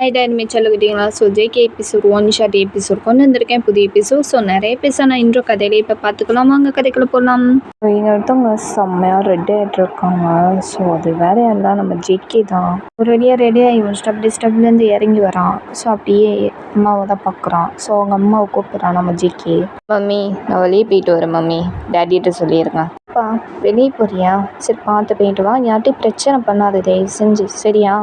இனிமே சொல்லிக்கிட்டீங்களா? So JK episode 1 short episode கொண்டு வந்திருக்கேன் புதிய எபிசோட். ஸோ நிறைய பேச நான் இன்ட்ரோ கதையில இப்போ பார்த்துக்கலாம். வாங்க கதைக்குள்ள போகலாம். இங்கே ஒருத்தவங்க செம்மையாக ரெடி ஆகிட்டு இருக்காங்க. ஸோ அது வேற யாரெல்லாம் நம்ம ஜேகே தான். ஒரு ரெடியாக இவன் ஸ்டெப்லேருந்து இறங்கி வரான். ஸோ அப்படியே அம்மாவை தான் பார்க்குறான். ஸோ அவங்க அம்மாவை கூப்பிட்றான் நம்ம ஜேகே. மம்மி நான் வெளியே போயிட்டு வரேன் மம்மி, டேடிகிட்ட சொல்லிடுங்க. அப்பா வெளியே போறியா? சரி பார்த்து போயிட்டு வா, யார்ட்டையும் பிரச்சனை பண்ணாத தயவு செஞ்சு, சரியா?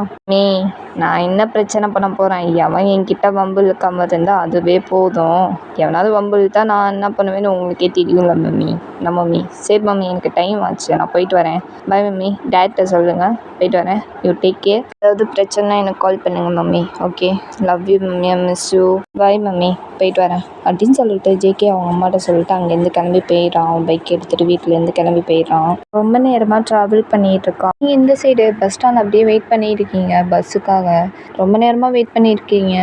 நான் என்ன பிரச்சனை பண்ண போகிறேன்? எவன் என்கிட்ட வம்பு இழுக்காம இருந்தால் அதுவே போதும். எவனாவது வம்பு இழுத்தா நான் என்ன பண்ணுவேன்னு உங்களுக்கே தெரியும்ல மம்மி. மம்மி சரி மம்மி, எனக்கு டைம் ஆச்சு, நான் போயிட்டு வரேன். பை மம்மி, டேரக்டை சொல்லுங்கள் போயிட்டு வரேன். You take care. ஏதாவது பிரச்சனைனா எனக்கு கால் பண்ணுங்க mummy. Okay, love you mummy, I miss you. Bye mummy, போயிட்டு வரேன் அப்படின்னு சொல்லிட்டு ஜேகே அவங்க அம்மாட்ட சொல்லிட்டு அங்கேருந்து கிளம்பி போயிடறான். அவன் பைக் எடுத்துகிட்டு வீட்டிலேருந்து கிளம்பி போயிடறான். ரொம்ப நேரமாக ட்ராவல் பண்ணிகிட்டு இருக்கான். நீங்கள் இந்த சைடு பஸ் ஸ்டாண்ட் அப்படியே வெயிட் பண்ணியிருக்கீங்க பஸ்ஸுக்காக. ரொம்ப நேரமாக வெயிட் பண்ணியிருக்கீங்க.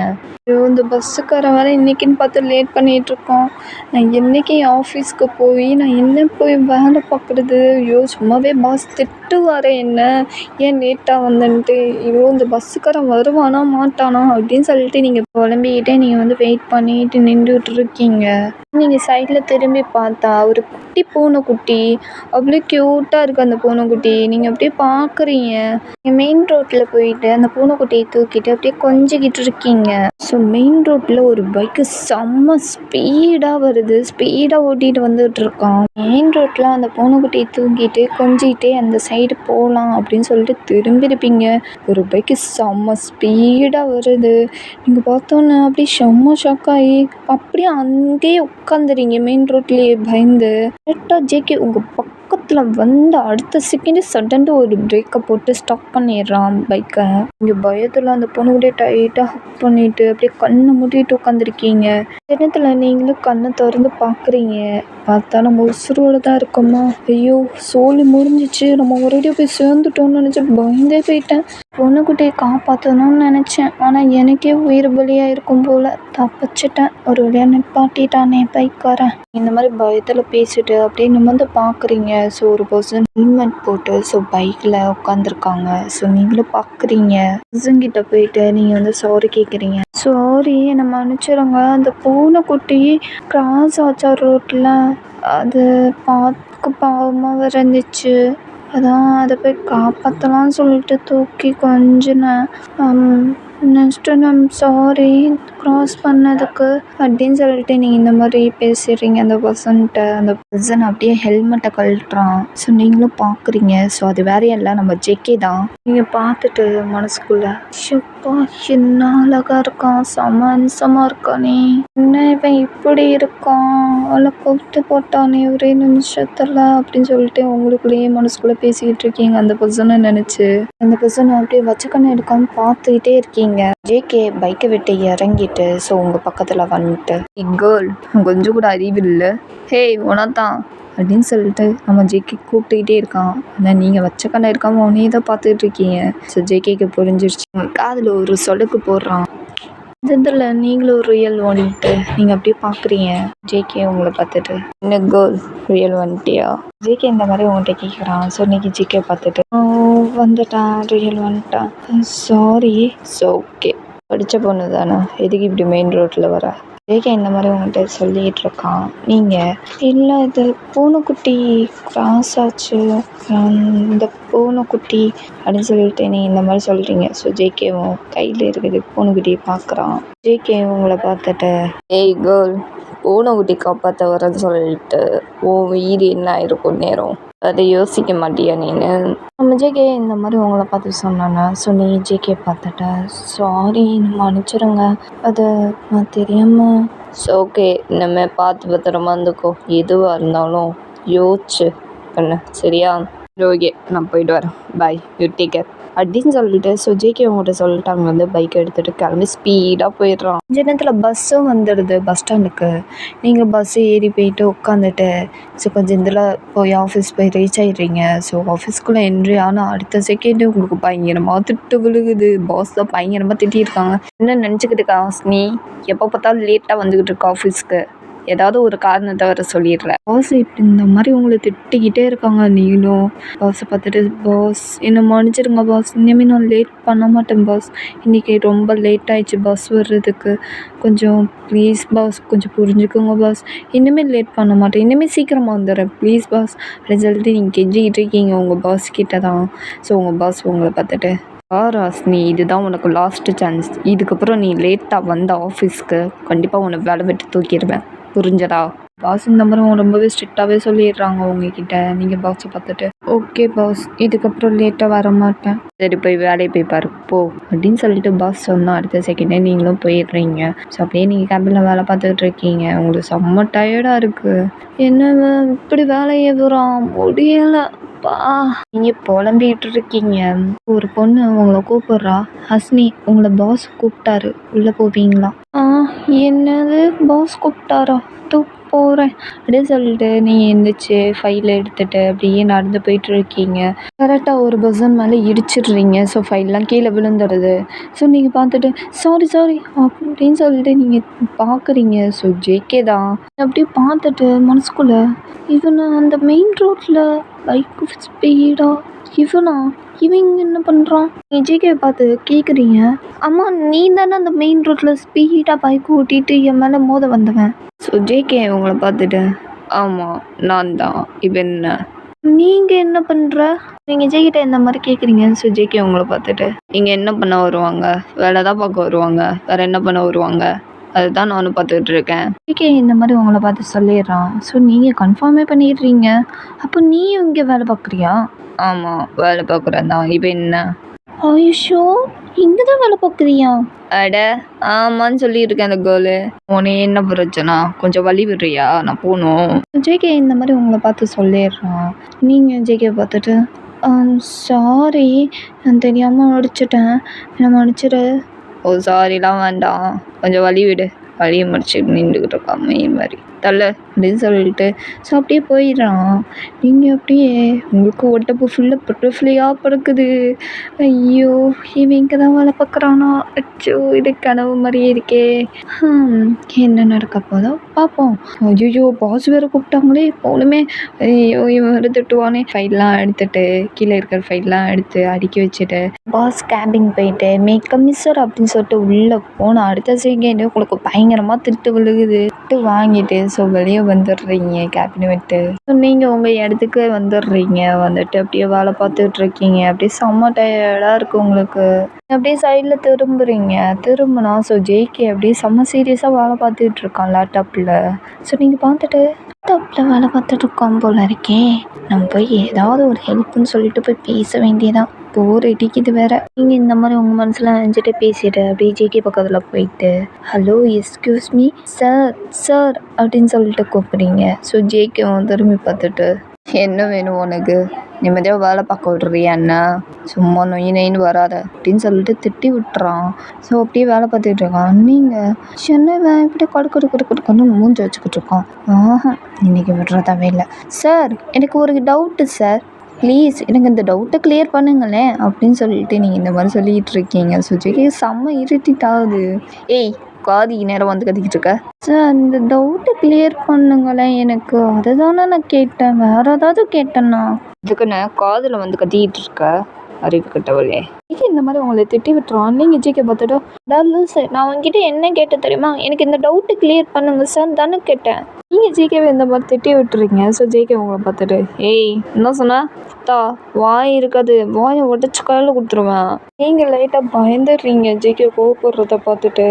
ஐயோ, இந்த பஸ்ஸுக்கார வர இன்றைக்கின்னு பார்த்து லேட் பண்ணிகிட்ருக்கோம். நான் என்றைக்கு ஆஃபீஸ்க்கு போய் நான் என்ன போய் வேலை பார்க்குறது? ஐயோ, சும்மாவே பாஸ் திட்டுவார் என்ன, ஏன் லேட்டாக வந்தேன்ட்டு. ஐயோ, இந்த பஸ்ஸுக்காரன் வருவானா மாட்டானா அப்படின்னு சொல்லிட்டு நீங்கள் புலம்பிக்கிட்டே நீங்கள் வெயிட் பண்ணிட்டு நின்றுட்டு இருக்கீங்க. நீங்கள் சைடில் திரும்பி பார்த்தா ஒரு குட்டி பூனைக்குட்டி, அவ்வளோ க்யூட்டாக இருக்குது அந்த பூனைக்குட்டி. நீங்கள் அப்படியே பார்க்குறீங்க. நீங்கள் மெயின் ரோட்டில் போயிட்டு அந்த பூனைக்குட்டியை தூக்கிட்டு அப்படியே கொஞ்சிக்கிட்டு இருக்கீங்க. ஸோ மெயின் ரோட்டில் ஒரு பைக்கு செம்ம ஸ்பீடாக வருது, ஸ்பீடாக ஓட்டிகிட்டு வந்துட்டு இருக்கான். மெயின் ரோட்டில் அந்த பூனைக்குட்டியை தூக்கிட்டு கொஞ்சிக்கிட்டே அந்த சைடு போகலாம் அப்படின்னு சொல்லிட்டு திரும்பியிருப்பீங்க. ஒரு பைக்கு செம்ம ஸ்பீடாக வருது. நீங்கள் பார்த்தோன்னே அப்படியே செம்ம ஷாக்காகி அப்படியே அங்கேயே உட்காந்துறீங்க மெயின் ரோட்லேயே பயந்து. கரெக்டாக ஜேகே உங்கள் பக்கத்தில் வந்து அடுத்த செகண்டு சடன்ட்டு ஒரு பிரேக்கை போட்டு ஸ்டாப் பண்ணிடுறான் பைக்கை. இங்கே பயத்தில் அந்த பொண்ணுக்கிட்டே டைட்டாக ஹக் பண்ணிவிட்டு அப்படியே கண்ணை மூடிட்டு உட்காந்துருக்கீங்க. தினத்தில் நீங்களும் கண்ணை திறந்து பார்க்குறீங்க. பார்த்தா நம்ம உசுரோடு தான் இருக்கோமா? ஐயோ, சோலி முடிஞ்சிச்சு, நம்ம ஒரேடியாக போய் சேர்ந்துட்டோம்னு நினச்சி பயந்தே போயிட்டேன். பொண்ணுக்குட்டியை காப்பாற்றணும்னு நினச்சேன், ஆனால் எனக்கே உயிர் பலியாக இருக்கும் போல். தப்பிச்சிட்டேன். ஒரு வழியாக நிப்பாட்டிட்டானே பைக்காரன். இந்த மாதிரி பயத்தில் பேசிட்டு அப்படியே நிமிர்ந்து பார்க்குறீங்க. ஸோ ஒரு பர்சன் ஹெல்மெட் போட்டு பைக்கில் உட்காந்துருக்காங்க. ஸோ நீங்களும் பார்க்குறீங்க. பர்சன்கிட்ட போயிட்டு நீங்கள் சாரி கேட்குறீங்க. சாரி, என்னை மன்னிச்சிடுங்க, அந்த பூனைக்குட்டி கிராஸ் ஆச்சா ரோட்டில், அது பார்க்க பாவமாக இருந்துச்சு, அதான் அதை போய் காப்பாற்றலான்னு சொல்லிட்டு தூக்கி கொஞ்சினேன். நெக்ஸ்ட்டு நான் சாரி க்ராஸ் பண்ணதுக்கு அப்படின்னு சொல்லிட்டு நீங்கள் இந்த மாதிரி பேசிடுறீங்க அந்த பர்சன்கிட்ட. அந்த பர்சன் அப்படியே ஹெல்மெட்டை கழட்டுறான். ஸோ நீங்களும் பார்க்குறீங்க. ஸோ அது வேறையும் இல்லை, நம்ம ஜேகே தான். நீங்கள் பார்த்துட்டு மனசுக்குள்ளே, ஷப்பா என்ன அழகாக இருக்கான், சமன்சமாக இருக்கானே, என்ன இவன் இப்படி இருக்கான், அவளை கொத்து போட்டானே ஒரே நிமிஷத்தில் அப்படின்னு சொல்லிட்டு உங்களுக்குள்ளேயே மனசுக்குள்ளே பேசிக்கிட்டு இருக்கீங்க அந்த பர்சனை நினச்சி. அந்த பர்சனை அப்படியே வச்சக்கண்ணை எடுக்காமல் பார்த்துக்கிட்டே இருக்கீங்க. ஜேகே பைக்கை விட்டு இறங்கிட்டு ஸோ உங்கள் பக்கத்தில் வந்துட்டு, கேர்ள் கொஞ்சம் கூட அறிவு இல்லை, ஹே உனத்தான் அப்படின்னு சொல்லிட்டு நம்ம ஜேகே கூப்பிட்டுக்கிட்டே இருக்கான். ஆனால் நீங்கள் வச்ச கண்ணை இருக்காமல் உன்னையே தான் பார்த்துக்கிட்டு இருக்கீங்க. ஸோ ஜேகேக்கு புரிஞ்சிருச்சு. காதில் ஒரு சொடுக்கு போடுறான். இதில் நீங்களும் ரியல் ஓடிட்டு நீங்கள் அப்படியே பார்க்குறீங்க. ஜேகே உங்களை பார்த்துட்டு, என்ன கேர்ள் ரியல் வந்துட்டியா? ஜேகே இந்த மாதிரி உங்கள்கிட்ட கேட்குறான். ஸோ இன்றைக்கி ஜேகே பார்த்துட்டு, வந்துட்டான், ரியல் வந்துட்டான், சாரி. ஸோ ஓகே, படித்த பொண்ணு தானே, எதுக்கு இப்படி மெயின் ரோட்டில் வர? ஜேகே இந்த மாதிரி உங்கள்கிட்ட சொல்லிகிட்டு இருக்கான். நீங்கள், இல்லை இது பூனைக்குட்டி கிராஸ் ஆச்சு, இந்த பூனைக்குட்டி அப்படின்னு சொல்லிட்டு நீங்கள் இந்த மாதிரி சொல்கிறீங்க. ஸோ ஜேகேவும் கையில் இருக்குது பூனைக்குட்டியை பார்க்குறான். ஜேகே உங்களை பார்த்துட்டு, ஏய் கேர்ள், பூனைக்குட்டி காப்பாற்ற வரேன்னு சொல்லிட்டு உயிர் என்ன ஆயிருக்கும் நேரம், அதை யோசிக்க மாட்டியா நீனு? நம்ம ஜேகே இந்த மாதிரி உங்களை பார்த்து சொன்னானே. ஸோ நீ ஜேகே பார்த்துட்ட, சாரி மன்னிச்சிடுங்க, அதை நான் தெரியாமல். ஸோ ஓகே, நம்ம பார்த்து பத்திரமா இருந்துக்கோ, எதுவாக இருந்தாலும் யோசிச்சு பண்ணு, சரியா? ஓகே, நான் போயிட்டு வரேன், பாய், யூ டேக் கேர் அப்படின்னு சொல்லிட்டு ஸோ ஜேகே உங்கள்கிட்ட சொல்லிட்டாங்க. பைக்கை எடுத்துகிட்டு கிளம்பி ஸ்பீடாக போயிடுறான். கொஞ்ச நேரத்தில் பஸ்ஸும் வந்துடுது பஸ் ஸ்டாண்டுக்கு. நீங்கள் பஸ்ஸு ஏறி போயிட்டு உட்காந்துட்டு ஸோ கொஞ்சம் இதில் போய் ஆஃபீஸ் போய் ரீச் ஆகிடுறீங்க. ஸோ ஆஃபீஸ்க்குள்ளே என்ட்ரி ஆனால் அடுத்த செகண்டு உங்களுக்கு பயங்கரமாக திட்டு விழுகுது. பாஸ் தான் பயங்கரமாக திட்டியிருக்காங்க. என்ன நினச்சிக்கிட்டு இருக்கா நீ, எப்போ பார்த்தாலும் லேட்டாக வந்துக்கிட்டு இருக்க ஆஃபீஸ்க்கு, ஏதாவது ஒரு காரணத்தை வர சொல்லிடுறேன். பாஸ் இப்படி இந்த மாதிரி உங்களை திட்டிக்கிட்டே இருக்காங்க. நீங்களும் பாஸை பார்த்துட்டு, பாஸ் என்னை மன்னிச்சிடுங்க பாஸ், இனிமேல் நான் லேட் பண்ண மாட்டேன் பாஸ், இன்றைக்கி ரொம்ப லேட் ஆயிடுச்சு பஸ் வர்றதுக்கு, கொஞ்சம் ப்ளீஸ் பாஸ் கொஞ்சம் புரிஞ்சுக்கோங்க பாஸ், இனிமேல் லேட் பண்ண மாட்டேன், இனிமேல் சீக்கிரமாக வந்துடுறேன் ப்ளீஸ் பாஸ் அப்படின்னு சொல்லிட்டு நீங்கள் கெஞ்சிக்கிட்டு இருக்கீங்க உங்கள் பாஸ் கிட்ட தான். ஸோ உங்கள் பாஸ் உங்களை பார்த்துட்டு, ராஸ்னி இதுதான் உனக்கு லாஸ்ட்டு சான்ஸ், இதுக்கப்புறம் நீ லேட்டாக வந்த ஆஃபீஸ்க்கு கண்டிப்பாக உன்னை வேலை விட்டு தூக்கிடுவேன், புரிஞ்சதா? பாஸ் இந்த மாதிரி ரொம்பவே ஸ்ட்ரிக்டாகவே சொல்லிடுறாங்க உங்ககிட்ட. நீங்கள் பாஸை பார்த்துட்டு, ஓகே பாஸ் இதுக்கப்புறம் லேட்டாக வர மாட்டேன், சரி போய் வேலையை போய் பாரு போ அப்படின்னு சொல்லிட்டு பாஸ் சொன்னால் அடுத்த செகண்டே நீங்களும் போயிடுறீங்க. ஸோ அப்படியே நீங்கள் கேபினில் வேலை பார்த்துக்கிட்டு இருக்கீங்க. உங்களுக்கு செம்ம டயர்டாக இருக்குது. என்ன இப்படி வேலையை வரும் முடியலை நீங்கள் புலம்பிகிட்டு இருக்கீங்க. ஒரு பொண்ணு உங்களை கூப்பிட்றா, ஹஸ்னி உங்களை பாஸ் கூப்பிட்டாரு உள்ளே போவீங்களா? என்னது பாஸ் கூப்பிட்டாரா? போகிறேன் அப்படின்னு சொல்லிட்டு நீங்கள் எழுந்திரிச்சு ஃபைலை எடுத்துகிட்டு அப்படியே நடந்து போயிட்டு இருக்கீங்க. கரெக்டாக ஒரு பர்சன் மேலே இடிச்சிடுறீங்க. ஸோ ஃபைல்லாம் கீழே விழுந்துடுது. ஸோ நீங்கள் பார்த்துட்டு சாரி அப்படின்னு சொல்லிட்டு நீங்கள் பார்க்குறீங்க. ஸோ ஜேகே தான். அப்படியே பார்த்துட்டு மனசுக்குள்ளே, இவனை அந்த மெயின் ரோட்டில் பைக்கு ஸ்பீடாக இவங்க என்ன பண்ணுறான்? ஜேகேவை பார்த்து கேட்குறீங்க, அம்மா நீ தானே அந்த மெயின் ரோட்டில் ஸ்பீடாக பைக் ஓட்டிகிட்டு என் மேலே மோத வந்தவன். ஸோ ஜேகே உங்களை பார்த்துட்டு, ஆமாம் நான் தான். இப்போ என்ன நீங்கள் என்ன பண்ணுற? நீங்கள் ஜேகிட்ட இந்த மாதிரி கேட்குறீங்க. ஸோ ஜேகே உங்களை பார்த்துட்டு, இங்கே என்ன பண்ண வருவாங்க? வேலை தான் பார்க்க வருவாங்க, வேறு என்ன பண்ண வருவாங்க? அதுதான் நானும் பார்த்துக்கிட்டு இருக்கேன். ஜேகே இந்த மாதிரி உங்களை பார்த்து சொல்லிடுறான். ஸோ நீங்கள் கன்ஃபார்மே பண்ணிடுறீங்க. அப்போ நீயும் இங்கே வேலை பார்க்குறியா? ஆமாம் வேலை பார்க்குறேன் தான். இப்போ என்ன? ஆயுஷோ இங்கே தான் வேலை பார்க்குறியா? அட ஆமான்னு சொல்லியிருக்கேன் அந்த கேர்ளு. உனே என்ன பிரச்சனை? கொஞ்சம் வழி விடுறியா? நான் போகணும். ஜேகே இந்த மாதிரி உங்களை பார்த்து சொல்லிடுறான். நீங்கள் ஜேகே பார்த்துட்டு, சாரி நான் தெரியாமல் அடிச்சிட்டேன், என்னை மன்னிச்சிடு. ஓ சாரிலாம் வேண்டாம், கொஞ்சம் வழி விடு, வழியை முடிச்சு நின்றுக்கிட்டு இருக்கா மெயின் மாதிரி தள்ள அப்படின்னு சொல்லிட்டு ஸோ அப்படியே போயிடுறான். நீங்கள் அப்படியே உங்களுக்கு ஒட்டப்பு ஃபுல்லாக பட்டர்ஃப்ளையாக பறக்குது. ஐயோ இவன் இங்கே தான் வேலை பார்க்குறானா? அச்சோ இது கனவு மாதிரியே இருக்கே. என்ன நடக்க போதோ பார்ப்போம். ஐயோ பாஸ் வேறு கூப்பிட்டாங்களே போகணுமே. ஐயோ இவன் வேறு திட்டுவானே. ஃபைல்லாம் எடுத்துட்டு கீழே இருக்கிற ஃபைல்லாம் எடுத்து அடுக்கி வச்சுட்டு பாஸ் கேபின் போயிட்டு மேக்கம் மிஸ்ஸர் அப்படின்னு சொல்லிட்டு உள்ளே போனால் அடுத்த செகண்ட் உங்களுக்கு பயங்கரமாக திட்டு விழுகுது. திட்டு வாங்கிட்டு ஸோ வெளியே வந்துடுறீங்க கேபினை விட்டு. ஸோ நீங்கள் உங்கள் இடத்துக்கு வந்துடுறீங்க. வந்துட்டு அப்படியே வேலை பார்த்துட்டு இருக்கீங்க. அப்படியே செம்ம டயர்டாக இருக்குது உங்களுக்கு. அப்படியே சைடில் திரும்பினா ஸோ ஜேகே அப்படியே செம்ம சீரியஸாக வேலை பார்த்துட்டு இருக்கான் லேப்டாப்பில். ஸோ நீங்கள் பார்த்துட்டு லேப்டாப்பில் வேலை பார்த்துட்டு இருக்கான் போல இருக்கே, நம்ம போய் ஏதாவது ஒரு ஹெல்ப்னு சொல்லிட்டு போய் பேச வேண்டியதான். போர் அடிக்குது வேற. நீங்கள் இந்த மாதிரி உங்கள் மனசில் நினச்சிட்டு பேசிட்டு அப்படியே ஜேகே பக்கத்தில் போயிட்டு, ஹலோ எஸ்கியூஸ் மீ சார் அப்படின்னு சொல்லிட்டு கூப்பிட்றீங்க. ஸோ ஜேகேவும் திரும்பி பார்த்துட்டு, என்ன வேணும் உனக்கு? நிம்மதியாக வேலை பார்க்க விட்றியா என்ன? சும்மா நொயின்னு வராத அப்படின்னு சொல்லிட்டு திட்டி விட்டுறான். ஸோ அப்படியே வேலை பார்த்துட்டு இருக்கான். நீங்கள் சென்னை இப்படி கடுக்கன்னு மூஞ்சி வச்சுக்கிட்டு இருக்கான். இன்றைக்கி விடுறதாவே இல்லை. சார் எனக்கு ஒரு டவுட்டு சார், ப்ளீஸ் எனக்கு இந்த டவுட்டை கிளியர் பண்ணுங்களேன் அப்படின்னு சொல்லிட்டு நீங்கள் இந்த மாதிரி சொல்லிகிட்டு இருக்கீங்க. ஸோ ஜேகே செம்ம இரிட்டேட் ஆகுது. ஏய் காதி நேரம் வந்து கத்திக்கிட்டு இருக்க. சார் இந்த டவுட்டை கிளியர் பண்ணுங்களேன் எனக்கு, அதை தானே நான் கேட்டேன், வேறு ஏதாவது கேட்டேன்னா? இதுக்குன்னு காதில் வந்து கத்திக்கிட்டு இருக்க அறிவு கட்டவளே. இந்த மாதிரி உங்களை திட்டி விட்டுருவான். நீங்கள் ஜேகே பார்த்துட்டு, சார் நான் உங்ககிட்ட என்ன கேட்டேன் தெரியுமா? எனக்கு இந்த டவுட்டை கிளியர் பண்ணுங்க சார் தானே கேட்டேன். நீங்கள் ஜேகேவை இந்த மாதிரி திட்டி விட்டுறீங்க. ஸோ ஜேகே உங்களை பார்த்துட்டு, ஏய் என்ன சொன்ன? வாய் இருக்காது, வாயை உடச்சி கையில் கொடுத்துருவேன். நீங்கள் லைட்டாக பயந்துடுறீங்க ஜேகே கோவப்படுறத பார்த்துட்டு.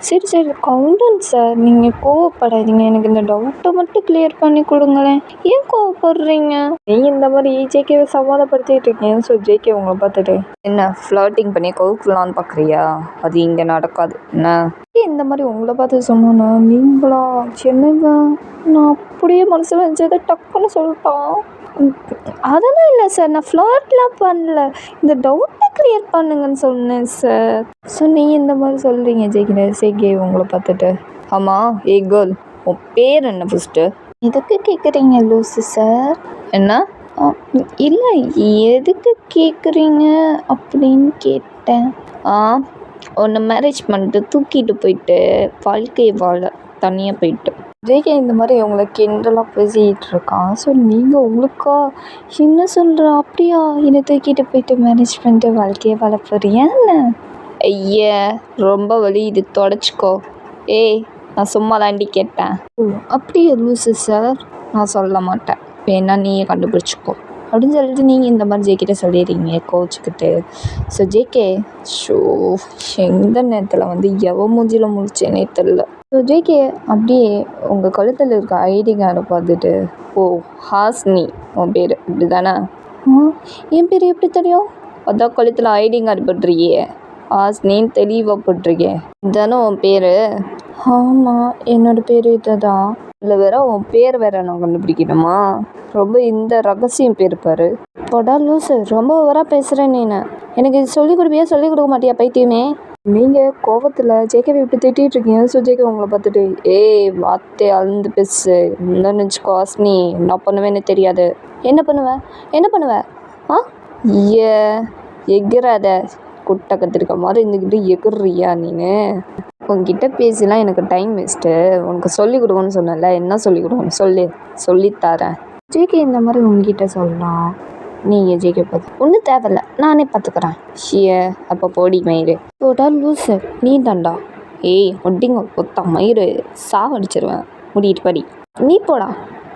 சரி கவுண்டன் சார் நீங்கள் கோவப்படாதீங்க, எனக்கு இந்த டவுட்டை மட்டும் கிளியர் பண்ணி கொடுங்களேன். ஏன் கோவப்படுறீங்க? நீங்கள் இந்த மாதிரி ஜேகேவை சமாதானப்படுத்திட்டு இருக்கீங்க. ஸோ ஜேகே உங்களை பார்த்துட்டு, என்ன ஃப்ளர்ட்டிங் பண்ணி கவுக்கலான்னு பார்க்குறியா? அது இங்கே நடக்காது என்ன? இந்த மாதிரி உங்களை பார்த்து சொன்னோன்னா நீங்களா சென்னைவா? நான் அப்படியே மனசில் நினச்சதை டக்குன்னு சொல்லிட்டான். அதெல்லாம் இல்லை சார், நான் ஃப்ளர்ட்லாம் பண்ணல, இந்த டவுட்டை கிளியர் பண்ணுங்கன்னு சொன்னேன் சார். ஸோ நீங்கள் இந்த மாதிரி சொல்கிறீங்க ஜேகே உங்களை பார்த்துட்டு. ஆமாம் ஏ கேர்ள் உன் பேர் என்ன ஃபஸ்ட்டு? எதுக்கு கேட்குறீங்க லூசு சார்? என்ன? இல்லை எதுக்கு கேட்குறீங்க அப்படின்னு கேட்டேன். ஒன்று மேரேஜ் பண்ணிட்டு தூக்கிட்டு போயிட்டு வாழ்க்கையை வாழ தனியாக போயிட்டு ஜேகே இந்த மாதிரி உங்களை கிண்டலாக பேசிகிட்டு இருக்கான். ஸோ நீங்கள் உங்களுக்கா என்ன சொல்கிற அப்படியா என்னை தூக்கிட்டு போயிட்டு மேனேஜ் பண்ணிட்டு வாழ்க்கையை வாழ போறியா என்ன? ஐயா ரொம்ப வலி, இது தொடச்சிக்கோ. ஏய் நான் சும்மா தாண்டி கேட்டேன். ஓ அப்படியே லூஸு சார், நான் சொல்ல மாட்டேன், வேணா நீயே கண்டுபிடிச்சிக்கோ அப்படின்னு சொல்லிட்டு நீங்கள் இந்த மாதிரி ஜேகிட்ட சொல்லிடுறீங்க கோச்சுக்கிட்டு. ஸோ ஜேகே ஷோ எந்த நேரத்தில் வந்து எவ மூஞ்சியில் முடிச்சேனே தெரில. ஸோ ஜேகே அப்படியே உங்கள் கழுத்தில் இருக்க ஐடி கார்டை பார்த்துட்டு, ஓ ஹாஸ்னி உன் பேர் இப்படி தானே? என் பேர் எப்படி தெரியும்? அதான் கழுத்தில் ஐடி கார்டு போட்டிருக்கியே, ஹாஸ்னின்னு தெளிவாக போட்டிருக்கேன், இதுதானே உன் பேர்? ஆமாம் என்னோடய பேர் இதுதான். இல்லை வேற உன் பேர் வேற நான் கண்டுபிடிக்கணுமா? ரொம்ப இந்த ரகசியம் பேர் பாரு. போடா லூசு, ரொம்ப ஓவராக பேசுகிறேன் நீ. எனக்கு இது சொல்லிக் கொடுப்பியா சொல்லிக் கொடுக்க மாட்டியா பைத்தியமே? நீங்கள் கோபத்தில் ஜேகேவை இப்படி திட்டிகிட்டு இருக்கீங்க. ஸோ ஜேகே உங்களை பார்த்துட்டு, ஏய் வார்த்தை அழுந்து பேசு, இல்லைன்னு வச்சுக்கோ ஹாஸ்னி என்ன பண்ணுவேன்னு தெரியாது. என்ன பண்ணுவேன்? ஆ ஏ எகிராத, குட்டை கத்திருக்க மாதிரி இருந்துக்கிட்டு எகிர்றியா நீனு? உங்ககிட்ட பேசிலாம் எனக்கு டைம் வேஸ்ட்டு. உனக்கு சொல்லிக் கொடுக்கணும்னு சொன்னல, என்ன சொல்லிக் கொடுக்கணும் சொல்லித்தரேன். ஜேகே இந்த மாதிரி உங்ககிட்ட சொல்லலாம். நீங்கள் ஜேகே பார்த்து ஒன்றும் தேவையில்ல நானே பார்த்துக்குறேன். ஷிய அப்போ போடி மயிறு. போடா லூசு நீ தாண்டா. ஏய் ஒட்டிங்க பொத்தா மயிறு சாவடிச்சிருவேன், முடிட்டு படி நீ போடா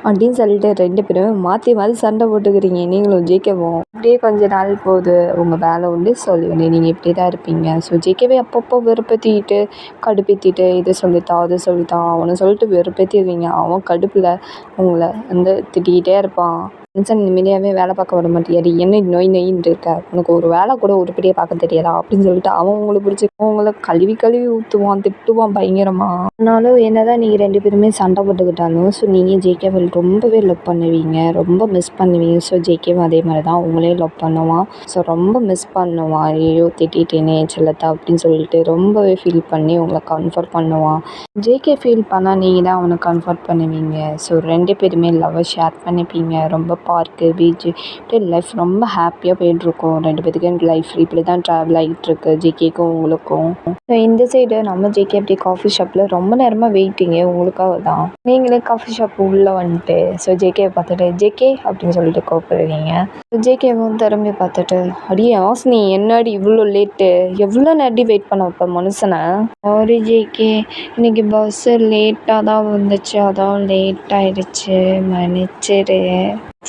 அப்படின்னு சொல்லிட்டு 2 பேரும் மாற்றி சண்டை போட்டுக்கிறீங்க நீங்களும் ஜேகேவும். அப்படியே கொஞ்ச நாள் போகுது, உங்கள் வேலை உண்டு சொல்லி உண்டு நீங்கள் இப்படி தான் இருப்பீங்க. ஸோ ஜேகேவை அப்பப்போ வெறுப்பேற்றிக்கிட்டு கடுப்பேற்றிட்டு இது சொல்லித்தான் அது சொல்லித்தான் அவனை சொல்லிட்டு வெறுப்பேற்றிடுவீங்க. அவன் கடுப்பில் உங்களை வந்து திட்டிக்கிட்டே இருப்பான். மனுஷன் நிம்மதியாகவே வேலை பார்க்க விட மாட்டியாடி, என்ன நொயின்னு இருக்க, உனக்கு ஒரு வேலை கூட உருப்படியாக பார்க்க தெரியாதா அப்படின்னு சொல்லிட்டு அவன் உங்களை பிடிச்சி உங்களை கழுவி ஊற்றுவான், திட்டுவான் பயங்கரமாக. ஆனாலும் என்னதான் நீங்கள் 2 பேருமே சண்டை போட்டுக்கிட்டாலும் ஸோ நீங்கள் ஜேகேவை ரொம்பவே லவ் பண்ணுவீங்க, ரொம்ப மிஸ் பண்ணுவீங்க. ஸோ ஜேகேவும் அதே மாதிரி தான் உங்களையும் லவ் பண்ணுவான். ஸோ ரொம்ப மிஸ் பண்ணுவான், ஐயோ திட்டிட்டேனே செல்லத்தா அப்படின்னு சொல்லிட்டு ரொம்பவே ஃபீல் பண்ணி உங்களை கம்ஃபர்ட் பண்ணுவான். ஜேகே ஃபீல் பண்ணால் நீங்கள் தான் அவனை கம்ஃபர்ட் பண்ணுவீங்க. ஸோ 2 பேருமே லவ்வை ஷேர் பண்ணிப்பீங்க. ரொம்ப பார்க்கு பீச்சு லைஃப் ரொம்ப ஹாப்பியாக போயிட்டுருக்கோம். 2 பேத்துக்கும் லைஃப் இப்படி தான் ட்ராவல் ஆகிட்டுருக்கு ஜேகேக்கும் உங்களுக்கும். ஸோ இந்த சைடு நம்ம ஜேகே அப்படி காஃபி ஷாப்பில் ரொம்ப நேரமாக வெயிட்டிங்க உங்களுக்காக தான். நீங்களே காஃபி ஷாப் உள்ளே வந்துட்டு ஸோ ஜேகேவை பார்த்துட்டு ஜேகே அப்படின்னு சொல்லிட்டு கூப்பிடுறீங்க. ஜேகேவும் திரும்பி பார்த்துட்டு, அடியே ஹாஸ்னி என்னடி இவ்வளோ லேட்டு, எவ்வளோ நேரம் வெயிட் பண்ண வைப்ப மனுஷனை? சாரி ஜேகே, இன்னைக்கு பஸ்ஸு லேட்டாக தான் வந்துச்சு, அதான் லேட் ஆயிடுச்சு, மன்னிச்சிரு.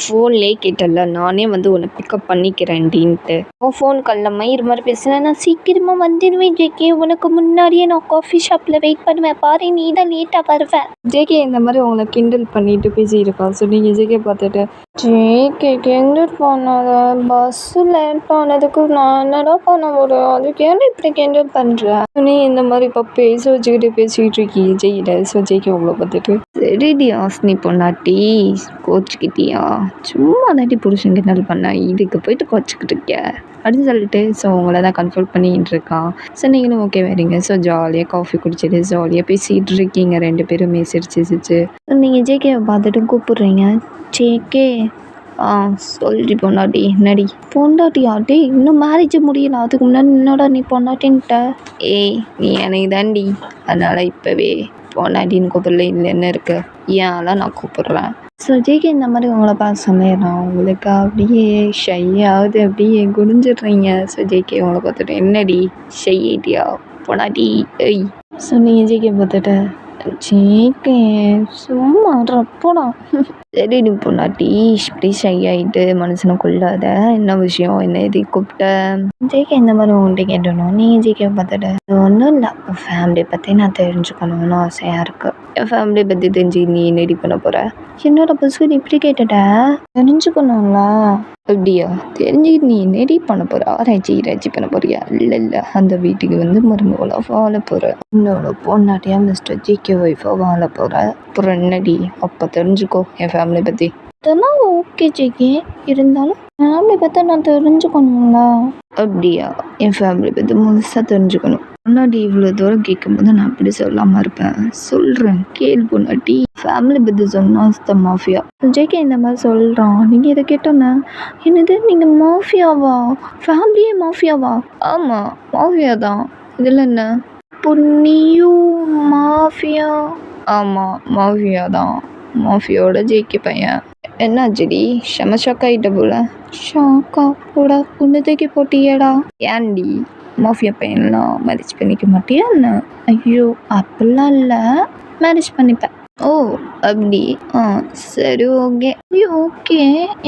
ஃபோன்லேயே கேட்டல நானே வந்து உன்னை பிக்கப் பண்ணிக்கிறேன்டின்ட்டு. உன் ஃபோன் காலில் மயிர் மாதிரி பேசுனேன், நான் சீக்கிரமாக வந்துடுவேன் ஜேகே, உனக்கு முன்னாடியே நான் காஃபி ஷாப்பில் வெயிட் பண்ணுவேன் பாரு, நீ தான் லேட்டாக வருவேன். ஜேகே இந்த மாதிரி உங்களை கிண்டல் பண்ணிட்டு பேசியிருக்கான். ஸோ நீங்கள் ஜேகே பார்த்துட்டு, ஜேகே கிண்டல் பண்ணாத, பஸ்ஸு லேட் ஆனதுக்கு நான் என்னடா பண்ண முடியும், அதுக்கு ஏன் இப்படி கிண்டல் பண்ணுறேன்? நீ இந்த மாதிரி இப்போ பேச வச்சுக்கிட்டு பேசிக்கிட்டு இருக்கீங்க ஜெயிட. ஸோ ஜேகே உங்களை பார்த்துட்டு, சரிடி ஹாஸ்னி பொண்ணாட்டி கோச்சுக்கிட்டியா, சும்மா தாட்டி புருஷன் கிண்டல் பண்ண, இதுக்கு போயிட்டு கோச்சிக்கிட்டு இருக்க அப்படின்னு சொல்லிட்டு ஸோ உங்களை தான் கன்ஃபர்ட் பண்ணிக்கிட்டு இருக்கான். ஸோ நீங்களும் ஓகே வரீங்க. ஸோ ஜாலியாக காஃபி குடிச்சிட்டு ஜாலியாக பேசிகிட்டு இருக்கீங்க 2 பேருமே சிரிச்சு. நீங்கள் ஜேகேவை பார்த்துட்டு கூப்பிடுறீங்க, ஜேகே சொல்லிட்டு பொண்டாட்டி என்னடி? பொண்டாட்டியாட்டி இன்னும் மேரேஜ் முடியல, அதுக்கு முன்னாடி என்னோட நீ பொண்டாட்டின்ட்ட? ஏய் நீ எனக்கு தாண்டி, அதனால் இப்போவே பொண்டாட்டின்னு கூப்பிடல, இல்லை என்ன இருக்கு, ஏன்லாம் நான் கூப்பிடுறேன். ஸோ ஜேகே இந்த மாதிரி உங்களை பார்த்து சொன்னேன், உங்களுக்கு அப்படியே ஷையாவது அப்படியே குடிஞ்சிடுறீங்க. ஸோ ஜேகே உங்களை பார்த்துட்டு, என்னடி ஷை ஐட்டியா பொண்டாட்டி ஏய்? ஸோ நீங்கள் ஜேகே பார்த்துட்டு, ஜேகே சும்மா போடா. சரி நீ பொண்டாட்டி இப்படி ஷை ஆகிட்டு மனுஷனை கொள்ளாத, என்ன விஷயம், என்ன எது கூப்பிட்ட? ஜேகே இந்த மாதிரி உங்கள்கிட்ட கேட்டணும். நீங்கள் ஜேகே பார்த்துட்டு, ஒன்றும் இல்லை, ஃபேமிலியை பற்றி நான் தெரிஞ்சுக்கணும்னு ஆசையாக இருக்குது. என் ஃபேமிலியை பற்றி தெரிஞ்சு நீ என்னடி பண்ண போகிற? என்னோட பஸ்ஸு நீ இப்படி கேட்டுட்ட, தெரிஞ்சுக்கணும்ல. அப்படியா, தெரிஞ்சுக்கிட்டு நீ என்னடி பண்ண போகிற? ஆராய்ச்சி பண்ண போறியா? இல்லை அந்த வீட்டுக்கு வந்து மருமகளாக வாழ போகிற, என்னோட பொண்ணாட்டியா மிஸ்டர் ஜேகே ஒய்ஃபாக வாழ போகிற. அப்புறம் என்னடி, அப்போ தெரிஞ்சுக்கோ என் ஃபேமிலி பற்றி. அதெல்லாம் ஓகே ஜேகே, இருந்தாலும் ஃபேமிலி பற்றி நான் தெரிஞ்சுக்கணும்ல. அப்படியா, என் ஃபேமிலி பற்றி முழுசாக தெரிஞ்சுக்கணும். பொன்னாட்டி இவ்வளோ தூரம் கேட்கும்போது நான் அப்படி சொல்லாமல் இருப்பேன், சொல்கிறேன் கேள் பொன்னாட்டி. ஃபேமிலி பற்றி சொன்னால் த மாஃபியா. ஜேகே இந்த மாதிரி சொல்கிறான். நீங்கள் இதை கேட்டோன்னே, என்னது நீங்கள் மாஃபியாவா? ஃபேமிலியே மாஃபியாவா? ஆமாம் மாஃபியா தான், இதில் என்ன? பொன்னியும் மாஃபியா ஆமாம், மாஃபியா தான். மாஃபியாவோட ஜேகே பையன். என்னாச்சுடி, செம ஷாக் ஆகிட்ட போல. ஷாக்கா? போடா, பொண்ணு தூக்கி போட்டியேடா. ஏன்டி, மாஃபியா பையன்லாம் மேரேஜ் பண்ணிக்க மாட்டியா என்ன? ஐயோ, அப்படிலாம் இல்லை, மேரேஜ் பண்ணிப்பேன். ஓ, அப்படி? சரி, ஓகே. ஐயோ, ஓகே.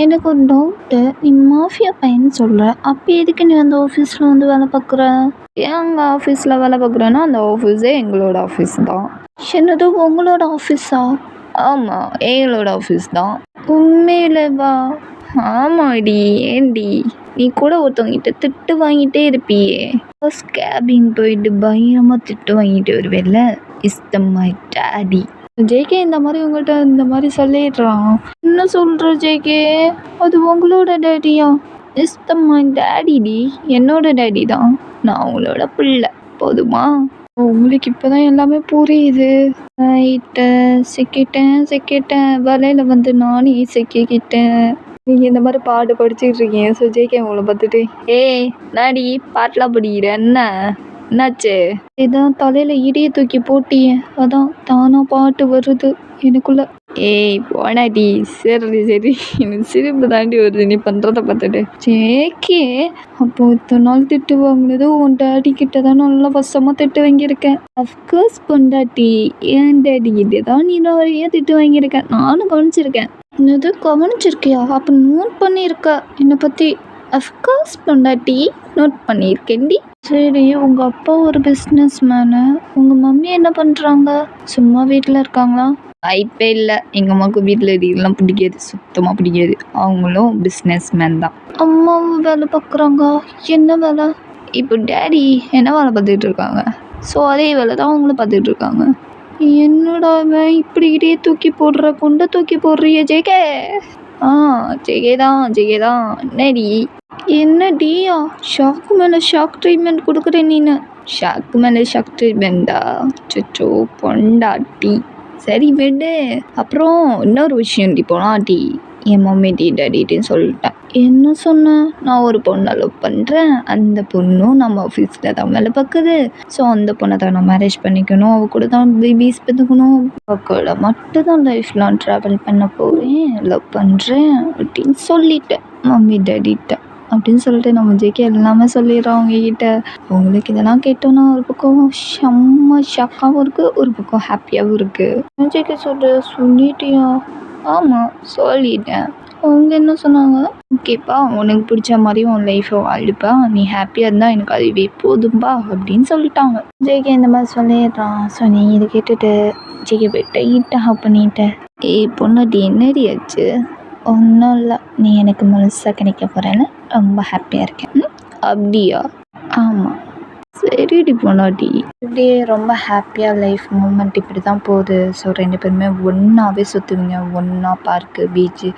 எனக்கு ஒரு டவுட்டு. நீ மாஃபியா பையன் சொல்கிற, அப்போ எதுக்கு நீ அந்த ஆஃபீஸில் வந்து வேலை பார்க்குற? எங்கள் ஆஃபீஸில் வேலை பார்க்குறேன்னா அந்த ஆஃபீஸே எங்களோட ஆஃபீஸ் தான். என்னது, உங்களோட ஆஃபீஸா? ஆமாம், எங்களோட ஆஃபீஸ் தான். உண்மையிலேவா? ஆமாடி. ஏண்டி, நீ கூட ஒருத்தவங்கிட்ட திட்டு வாங்கிட்டே இருப்பியே. ஃபர்ஸ்ட் கேபின் போயிட்டு பயங்கரமாக திட்டு வாங்கிட்டு வருவேல்ல, is the my daddy. JK இந்த மாதிரி உங்கள்கிட்ட இந்த மாதிரி சொல்லிடுறான். என்ன சொல்கிற ஜேகே? அது உங்களோட டேடியா? இஸ் த மை டேடிடி, என்னோட டேடி தான். நான் உங்களோட பிள்ளை, போதுமா? உங்களுக்கு இப்போ தான் எல்லாமே புரியுது. ரைட்டு, சிக்கிட்டேன் வலையில் வந்து நானே சிக்கிக்கிட்டேன். நீங்கள் இந்த மாதிரி பாட்டு படிச்சுட்டு இருக்கீங்க. ஸோ ஜேகே உங்களை பார்த்துட்டு, ஏய் நாடி பாட்டெலாம் படிக்கிற என்ன? என்னாச்சு? இதான் தலையில் இடியை தூக்கி போட்டியே, அதான் தானா பாட்டு வருது எனக்குள்ள. ஏய் போனாடி. சரி எனக்கு சிரிப்பு தாண்டி வருது நீ பண்ணுறத பார்த்துட்டு. ஜேகே, அப்போ இத்தனை நாள் திட்டு வாங்கினது உன் டேடி கிட்ட தான் நல்லா வசமாக திட்டு வாங்கியிருக்கேன். அஃப்கோர்ஸ் பொண்டாட்டி, என் டேடி கிட்ட தான் நீ நிறைய திட்டு வாங்கியிருக்கேன், நானும் கவனிச்சிருக்கேன். என்னது, கவனிச்சிருக்கியா? அப்போ நோட் பண்ணியிருக்க என்னை பற்றி? அஃப்கோர்ஸ் பொண்டாட்டி, நோட் பண்ணியிருக்கேன்டி. சரி, உங்கள் அப்பா ஒரு பிஸ்னஸ் மேனு, உங்கள் மம்மி என்ன பண்ணுறாங்க? சும்மா வீட்டில் இருக்காங்களா? வாய்ப்பே இல்லை, எங்கள் அம்மாவுக்கு வீட்டில் இதெல்லாம் பிடிக்காது, சுத்தமாக பிடிக்காது. அவங்களும் பிஸ்னஸ் மேன் தான். அம்மாவும் வேலை பார்க்குறாங்க. என்ன வேலை? இப்போ டேடி என்ன வேலை பார்த்துட்டு இருக்காங்க, ஸோ அதே வேலை தான் அவங்களும் பார்த்துட்டு இருக்காங்க. என்னடா இப்படிக்கிட்டே தூக்கி போடுற, கொண்டை தூக்கி போடுறிய ஜேகே? ஜேகே தான். என்னடியா, ஷாக்கு மேலே ஷாக் ட்ரீட்மெண்ட் கொடுக்குறேன் நீனு? ஷாக்கு மேலே ஷாக் ட்ரீட்மெண்ட்டா? சொச்சோ பொண்டாட்டி, சரி விடு. அப்புறம் இன்னொரு விஷயம், போனாட்டி என் மம்மி டேடின்னு சொல்லிட்டேன். என்ன சொன்ன? நான் ஒரு பொண்ணை லவ் பண்ணுறேன், அந்த பொண்ணும் நம்ம ஆஃபீஸில் தான் வேலை பார்க்குது. ஸோ அந்த பொண்ணை தான் நான் மேரேஜ் பண்ணிக்கணும், அவள் கூட தான் பேபிஸ் பெற்றுக்கணும், அவள் கூட மட்டும்தான் லைஃப் லாங் ட்ராவல் பண்ண போகிறேன், லவ் பண்ணுறேன் அப்படின்னு சொல்லிட்டேன் மம்மி டேடிட்ட. அப்படின்னு சொல்லிட்டு நம்ம ஜேகே எல்லாமே சொல்லிடுறோம் அவங்கக்கிட்ட. அவங்களுக்கு இதெல்லாம் கேட்டோன்னா ஒரு பக்கம் செம்ம ஷாக்காகவும் இருக்குது, ஒரு பக்கம் ஹாப்பியாகவும் இருக்குது. ஜேகே சொல்லிட்டியா? ஆமாம், சொல்லிட்டேன். அவங்க என்ன சொன்னாங்க? ஓகேப்பா, உனக்கு பிடிச்ச மாதிரி உன் லைஃப்பை வாழ்ப்பா, நீ ஹாப்பியாக இருந்தால் எனக்கு அதுவே போதும்பா அப்படின்னு சொல்லிட்டாங்க. ஜேகே இந்த மாதிரி சொல்லிடுறான். ஸோ நீ இதை கேட்டுட்டு ஜேகே போய்ட்டு ஈட்டாக பண்ணிட்டேன். ஏய் பொண்ணாட்டி, என்னடி ஆச்சு? ஒன்றும் இல்லை, நீ எனக்கு முழுசாக கிடைக்க போகிறேன்னு ரொம்ப ஹாப்பியாக இருக்கேன். அப்படியா? ஆமாம். சரிடி பொண்ணாட்டி, இப்படியே ரொம்ப ஹாப்பியாக லைஃப் மூமெண்ட் இப்படி தான் போகுது. ஸோ 2 பேருமே ஒன்றாவே சுற்றுவீங்க, ஒன்றா பார்க்கு, பீச்சு,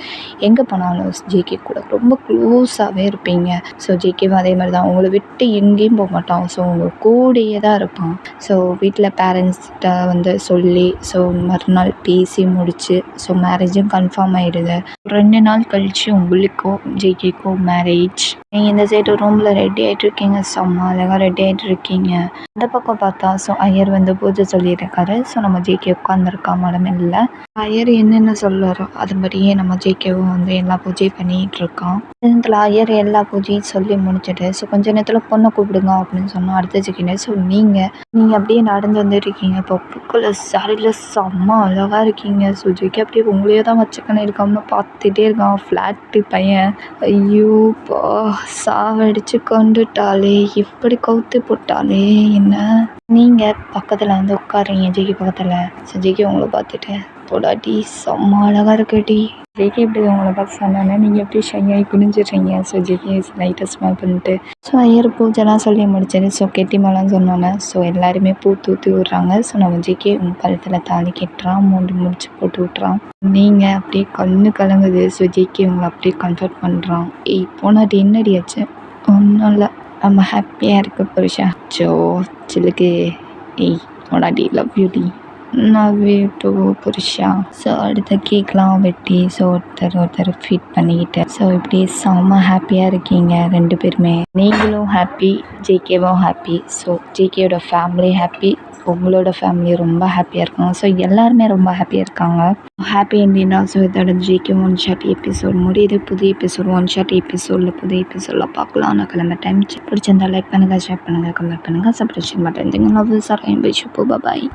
எங்கே போனாலும் ஜேகே கூட ரொம்ப க்ளோஸாகவே இருப்பீங்க. ஸோ ஜேகேவும் அதே மாதிரி தான், உங்களை விட்டு எங்கேயும் போக மாட்டான். ஸோ உங்கள் கூடயே தான் இருப்பான். ஸோ வீட்டில் பேரண்ட்ஸ்கிட்ட வந்து சொல்லி, ஸோ மறுநாள் பேசி முடிச்சு, ஸோ மேரேஜும் கன்ஃபார்ம் ஆகிடுது. 2 நாள் கழித்து உங்களுக்கோ ஜேகேக்கோ மேரேஜ். நீங்கள் இந்த சைடு ரூமில் ரெடி ஆகிட்டு இருக்கீங்க, செம்ம அழகாக ரெடி ஆகிட்டு இருக்கீங்க. அந்த பக்கம் பார்த்தா ஸோ ஐயர் வந்து பூஜை சொல்லியிருக்காரு. ஸோ நம்ம ஜேகே உட்காந்துருக்கா மடம் இல்லை. ஐயர் என்னென்ன சொல்லுறோ அதுபடியே நம்ம ஜேகேவும் வந்து எல்லா பூஜையும் பண்ணிகிட்டு இருக்கான். இதில் ஐயர் எல்லா பூஜையும் சொல்லி முடிச்சுட்டு ஸோ கொஞ்ச நேரத்தில் பொண்ணை கூப்பிடுங்க அப்படின்னு சொன்னால் அடுத்த செகண்டே ஸோ நீங்கள் அப்படியே நடந்து வந்துட்டு இருக்கீங்க. இப்போ பூக்களை சாரியில் செம்ம அழகாக இருக்கீங்க. ஸோ ஜேகே அப்படியே உங்களையே தான் வச்சுக்கணும் இருக்காமனு பார்த்துட்டே இருக்கான். ஃப்ளாட்டு பையன், ஐயோப்பா சாவடிச்சு கொண்டுட்டாலே, இப்படி கவுத்து போட்டாலே என்ன. நீங்கள் பக்கத்தில் வந்து உட்காருங்க ஜேகே பக்கத்தில். ஸோ ஜேகே உங்களை பார்த்துட்டு, போடாட்டி செம்ம அழகாக இருக்கட்டி. ஜேகே இப்படி உங்களை பார்த்து சொன்னானே நீங்கள் எப்படி ஷையாகி குனிஞ்சிடுறீங்க. ஸோ ஜேகே லைட்டாக ஸ்மைல் பண்ணிட்டு ஸோ ஐயர் பூஜைலாம் சொல்லி முடிச்சது. ஸோ கெட்டி மேலாம் சொன்னோன்னே ஸோ எல்லாருமே பூ தூத்தி விட்றாங்க. ஸோ நம்ம ஜேகே உங்கள் கழுத்தில் தாலி கட்டுறான், முடிச்சு போட்டு விட்றான். நீங்கள் அப்படியே கண்ணு கலங்குது. ஸோ ஜேகே உங்களை அப்படியே கம்ஃபர்ட் பண்ணுறான். ஏய் போனாட்டி என்னடி ஆச்சு? ஒன்றும் இல்லை, நம்ம ஹாப்பியாக இருக்க புருஷா. ஜோ சிலுக்கு. ஏய் போனாட்டி லவ் யூ டி. லவ் யூ டூ புருஷா. ஸோ அடுத்த கேக்லாம் வெட்டி ஸோ ஒருத்தர் ஃபீட் பண்ணிக்கிட்டு ஸோ இப்படியே செம்ம ஹாப்பியாக இருக்கீங்க 2 பேருமே. நீங்களும் ஹாப்பி, ஜேகேவும் ஹாப்பி. ஸோ ஜேகேயோட ஃபேமிலி ஹாப்பி, உங்களோட ஃபேமிலி ரொம்ப ஹாப்பியாக இருக்காங்க. ஸோ எல்லாருமே ரொம்ப ஹாப்பியாக இருக்காங்க. ஹாப்பி என்டிங் தான். ஸோ இதோட ஜேகே ஒன் ஷாட் எபிசோட் முடியுது. புதிய எபிசோட் ஒன் ஷாட் எபிசோடில் புதிய எபிசோடில் பார்க்கலாம். நான் கிளம்ப டைம் பிடிச்சிருந்தா லைக் பண்ணுங்கள், ஷேர் பண்ணுங்கள், கமெண்ட் பண்ணுங்கள், சப்ஸ்கிரைப் மட்டும் இருந்தீங்க. Love sir bye. பாய்.